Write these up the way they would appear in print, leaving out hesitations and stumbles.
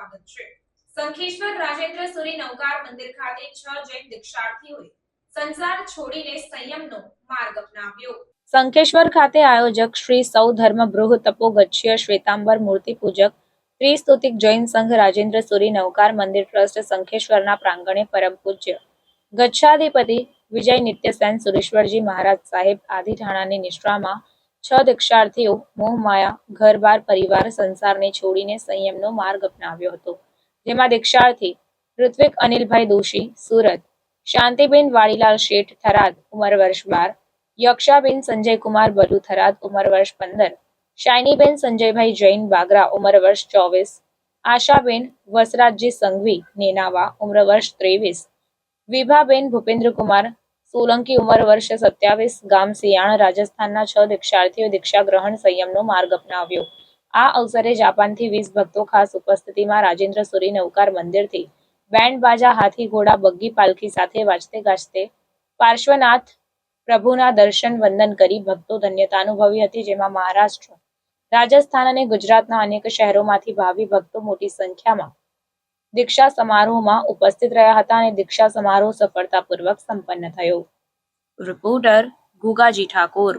સ્વાગત છે। સંખેશ્વર રાજેન્દ્ર સૂરી નવકાર મંદિર ખાતે 6 જૈન દીક્ષાર્થીઓએ સંસાર છોડીને સંયમનો માર્ગ અપનાવ્યો। સંખેશ્વર ખાતે આયોજક શ્રી સૌ ધર્મ બૃહ તપોગચ્છ્ય શ્વેતાંબર મૂર્તિ પૂજક ત્રિસ્તુતિક જૈન સંઘ રાજેન્દ્ર સૂરી નવકાર મંદિર ટ્રસ્ટ સંખેશ્વરના પ્રાંગણે પરમ પૂજ્ય ગચ્છાધિપતિ વિજય નિત્યસેન સુરેશ્વરજી મહારાજ સાહેબ આદિ ઠાણાની નિશ્રામાં 6 દીક્ષાર્થીઓ મોહમાયા ઘરબાર પરિવાર સંસારને છોડીને સંયમનો માર્ગ અપનાવ્યો હતો, જેમાં દીક્ષાર્થી ઋત્વિક અનિલભાઈ દોશી સુરત, શાંતિબેન વાડીલાલ શેઠ થરાદ ઉંમર વર્ષ 12, યક્ષાબેન સંજયકુમાર બલુ થરાદ ઉંમર વર્ષ 15, શાયનીબેન સંજયભાઈ જૈન બાગરા ઉંમર વર્ષ 24, આશાબેન વસરાજજી સંઘવી નેનાવા ઉંમર વર્ષ 23, વિભાબેન ભૂપેન્દ્રકુમાર સોલંકી ઉંમર વર્ષ 27 ગામ સિયાણ રાજસ્થાનના 6 દીક્ષાર્થીઓ દીક્ષા ગ્રહણ સંયમનો માર્ગ અપનાવ્યો। આ અવસરે જાપાનથી 20 ભક્તો ખાસ ઉપસ્થિતિમાં રાજેન્દ્ર સૂરી નવકાર મંદિરથી બેન્ડ બાજા હાથી ઘોડા બગ્ગી પાલખી સાથે વાજતે ગાજતે પાર્શ્વનાથ પ્રભુના દર્શન વંદન કરી ભક્તો ધન્યતા અનુભવી હતી, જેમાં મહારાષ્ટ્ર, રાજસ્થાન અને ગુજરાતના અનેક શહેરોમાંથી ભાવિ ભક્તો મોટી સંખ્યામાં દીક્ષા સમારોહમાં ઉપસ્થિત રહ્યા હતા અને દીક્ષા સમારોહ સફળતાપૂર્વક સંપન્ન થયો। રિપોર્ટર ગુગાજી ઠાકોર।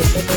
Thank you.